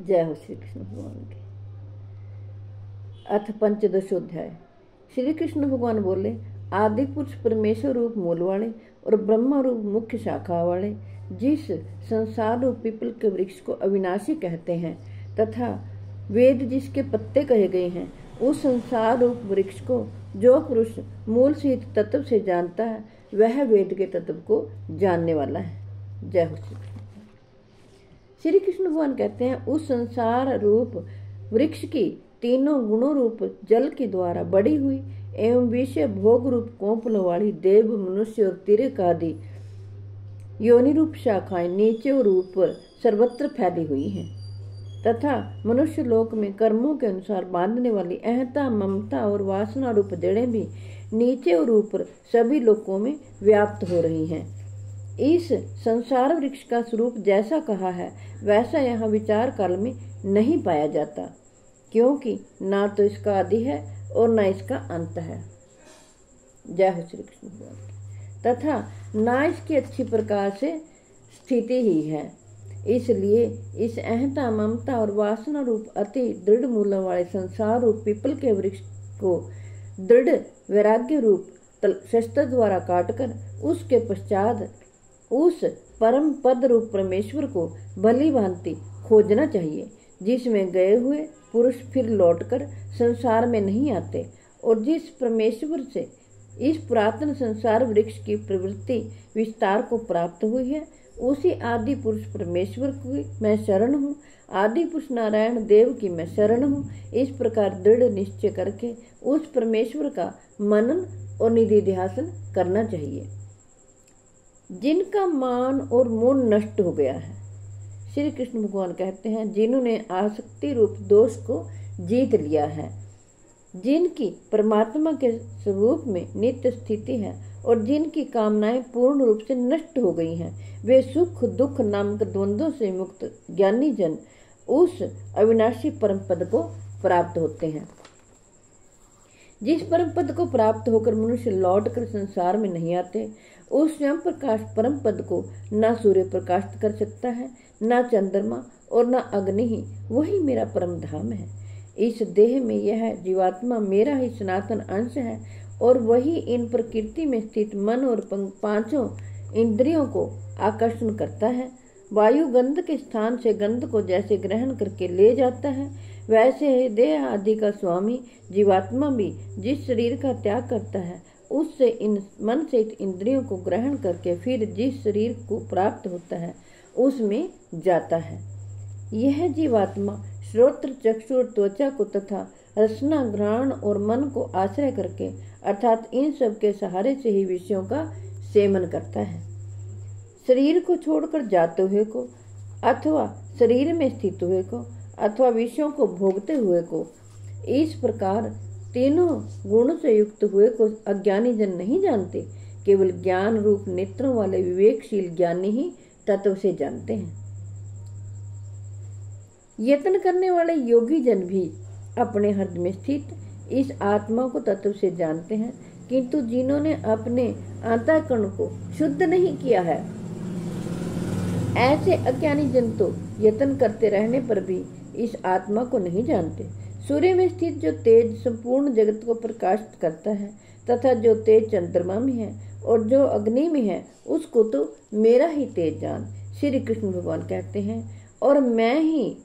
जय हो श्री कृष्ण भगवान की। अथ पंचदशोध्याय। श्री कृष्ण भगवान बोले, आदि पुरुष परमेश्वर रूप मूल वाले और ब्रह्मा रूप मुख्य शाखा वाले जिस संसार रूप पीपल के वृक्ष को अविनाशी कहते हैं तथा वेद जिसके पत्ते कहे गए हैं, उस संसार रूप वृक्ष को जो पुरुष मूल सहित तत्व से जानता है वह वेद के तत्व को जानने वाला है। जय हो श्री कृष्ण। श्री कृष्ण भगवान कहते हैं, उस संसार रूप वृक्ष की तीनों गुणों रूप जल के द्वारा बढ़ी हुई एवं विषय भोग रूप कोंपलों वाली देव, मनुष्य और तिरक आदि योनि रूप शाखाएं नीचे और ऊपर सर्वत्र फैली हुई हैं तथा मनुष्य लोक में कर्मों के अनुसार बांधने वाली अहंता, ममता और वासना रूप जड़ें भी नीचे और ऊपर सभी लोकों में व्याप्त हो रही हैं। इस संसार वृक्ष का स्वरूप जैसा कहा है वैसा यहाँ विचार काल में नहीं पाया जाता, क्योंकि ना तो इसका आदि है और न इसका अंत है। जय हो श्री कृष्ण भगवान। तथा ना इसकी अच्छी प्रकार से स्थिति ही है। इसलिए इस अहंता, ममता और वासना रूप अति दृढ़ मूलों वाले संसार रूप पीपल के वृक्ष को दृढ़ वैराग्य रूप शस्त्र द्वारा काटकर उसके पश्चात उस परम पद रूप परमेश्वर को भली भांति खोजना चाहिए, जिसमें गए हुए पुरुष फिर लौटकर संसार में नहीं आते और जिस परमेश्वर से इस पुरातन संसार वृक्ष की प्रवृत्ति विस्तार को प्राप्त हुई है, उसी आदि पुरुष परमेश्वर की मैं शरण हूँ, आदि पुरुष नारायण देव की मैं शरण हूँ। इस प्रकार दृढ़ निश्चय करके उस परमेश्वर का मनन और निधिध्यासन करना चाहिए, जिनका मान और मोह नष्ट हो गया है। श्री कृष्ण भगवान कहते हैं, जिन्होंने आसक्ति रूप दोष को जीत लिया है, जिनकी परमात्मा के स्वरूप में नित्य स्थिति है और जिनकी कामनाएं पूर्ण रूप से नष्ट हो गई हैं, वे सुख दुख नामक द्वंद्वों से मुक्त ज्ञानी जन उस अविनाशी परम पद को प्राप्त होते हैं। जिस परम पद को प्राप्त होकर मनुष्य लौट कर संसार में नहीं आते, उस स्वयं प्रकाश परम पद को न सूर्य प्रकाशित कर सकता है, न चंद्रमा और न अग्नि ही वही मेरा परम धाम है। इस देह में यह जीवात्मा मेरा ही सनातन अंश है और वही इन प्रकृति में स्थित मन और पांचों इंद्रियों को आकर्षण करता है। वायु गंध के स्थान से गंध को जैसे ग्रहण करके ले जाता है, वैसे ही देह आदि का स्वामी जीवात्मा भी जिस शरीर का त्याग करता है, उससे इन मन से इंद्रियों को ग्रहण करके फिर जिस शरीर को प्राप्त होता है उसमें जाता है। यह जीवात्मा श्रोत्र, चक्षु और त्वचा को तथा रसना, घ्राण और मन को आश्रय करके अर्थात इन सब के सहारे से ही विषयों का सेवन करता है। शरीर को छोड़कर जाते हुए को अथवा शरीर में स्थित हुए को अथवा विषयों को भोगते हुए को, इस प्रकार तीनों गुण से युक्त हुए को अज्ञानी जन नहीं जानते। केवल ज्ञान रूप नेत्रों वाले विवेकशील ज्ञानी ही तत्व से जानते हैं। यत्न करने वाले योगी जन भी अपने हृदय में स्थित इस आत्मा को तत्व से जानते हैं, किंतु जिन्होंने अपने अंतःकरण को शुद्ध नहीं किया है, ऐसे अज्ञानी जन तो यत्न करते रहने पर भी इस आत्मा को नहीं जानते। सूर्य में स्थित जो तेज संपूर्ण जगत को प्रकाशित करता है तथा जो तेज चंद्रमा में है और जो अग्नि में है, उसको तो मेरा ही तेज जान। श्री कृष्ण भगवान कहते हैं, और मैं ही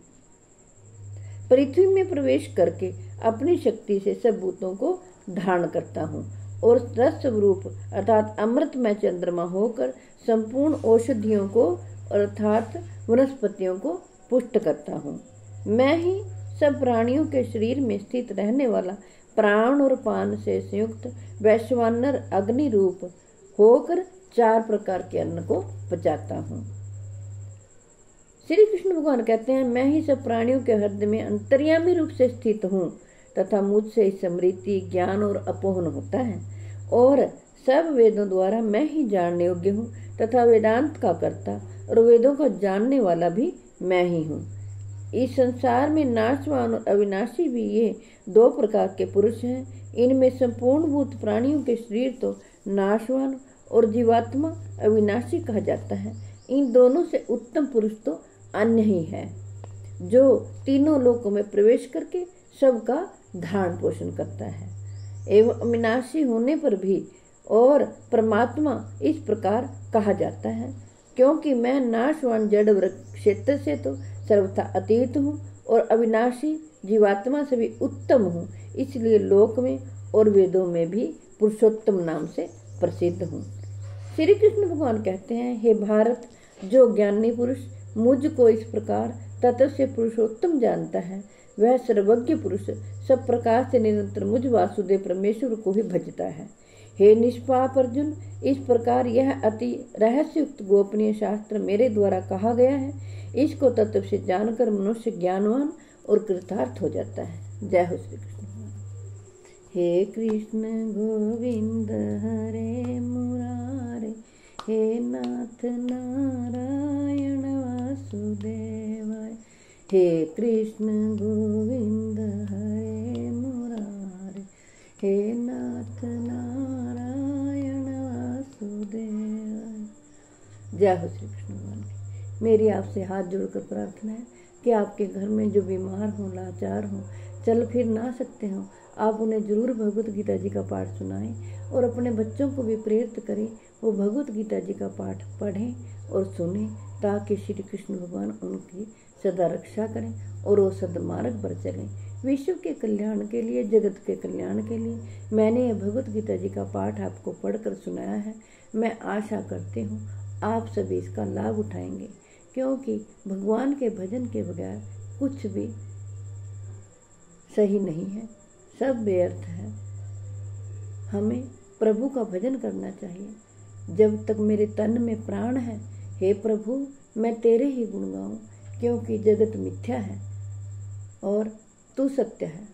पृथ्वी में प्रवेश करके अपनी शक्ति से सब भूतों को धारण करता हूँ और रस स्वरूप अर्थात अमृतमय चंद्रमा होकर संपूर्ण औषधियों को अर्थात वनस्पतियों को पुष्ट करता हूँ। मैं ही सब प्राणियों के शरीर में स्थित रहने वाला प्राण और पान से संयुक्त वैश्वानर अग्नि रूप होकर 4 प्रकार के अन्न को पचाता हूँ। श्री कृष्ण भगवान कहते हैं, मैं ही सब प्राणियों के हृदय में अंतर्यामी रूप से स्थित हूँ तथा मुझसे स्मृति, ज्ञान और अपोहन होता है और सब वेदों द्वारा मैं ही जानने योग्य हूँ तथा वेदांत का कर्ता और वेदों को जानने वाला भी मैं ही हूँ। इस संसार में नाशवान और अविनाशी भी ये 2 प्रकार के पुरुष हैं। इनमें संपूर्ण भूत प्राणियों के शरीर तो नाशवान और जीवात्मा अविनाशी कहा जाता है। इन दोनों से उत्तम पुरुष तो अन्य ही है। जो तीनों लोकों में प्रवेश करके सबका धारण पोषण करता है एवं अविनाशी होने पर भी और परमात्मा इस प्रकार कहा जाता है, क्योंकि मैं नाशवान जड़ वृक्ष क्षेत्र से तो सर्वथा अतीत हूँ और अविनाशी जीवात्मा से भी उत्तम हूँ, इसलिए लोक में और वेदों में भी पुरुषोत्तम नाम से प्रसिद्ध हूँ। श्री कृष्ण भगवान कहते हैं, हे भारत, जो ज्ञानी पुरुष मुझको इस प्रकार तत्व से पुरुषोत्तम जानता है, वह सर्वज्ञ पुरुष सब प्रकार से निरंतर मुझ वासुदेव परमेश्वर को ही भजता है। हे निष्पाप अर्जुन, इस प्रकार यह अति रहस्ययुक्त गोपनीय शास्त्र मेरे द्वारा कहा गया है, इसको तत्व से जानकर मनुष्य ज्ञानवान और कृतार्थ हो जाता है। जय हो श्री कृष्ण। हे कृष्ण गोविंद हरे मुरारे, हे नाथ नारायण वासुदेवाय। हे कृष्ण गोविंद हरे मुरारे, हे नाथ नारायण वासुदेवाय। जय हो श्री कृष्ण भगवान की। मेरी आपसे हाथ जोड़कर प्रार्थना है कि आपके घर में जो बीमार हों, लाचार हों, चल फिर ना सकते हों, आप उन्हें जरूर भगवत गीता जी का पाठ सुनाएं और अपने बच्चों को भी प्रेरित करें वो भगवत गीता जी का पाठ पढ़ें और सुनें, ताकि श्री कृष्ण भगवान उनकी सदा रक्षा करें और वो सदमार्ग पर चलें। विश्व के कल्याण के लिए, जगत के कल्याण के लिए मैंने यह भगवत गीता जी का पाठ आपको पढ़कर सुनाया है। मैं आशा करती हूँ आप सभी इसका लाभ उठाएंगे, क्योंकि भगवान के भजन के बगैर कुछ भी सही नहीं है, सब व्यर्थ है। हमें प्रभु का भजन करना चाहिए जब तक मेरे तन में प्राण है। हे प्रभु, मैं तेरे ही गुण गाऊं, क्योंकि जगत मिथ्या है और तू सत्य है।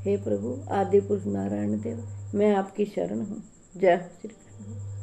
हे प्रभु आदि पुरुष नारायण देव, मैं आपकी शरण हूँ। जय हो श्री कृष्ण।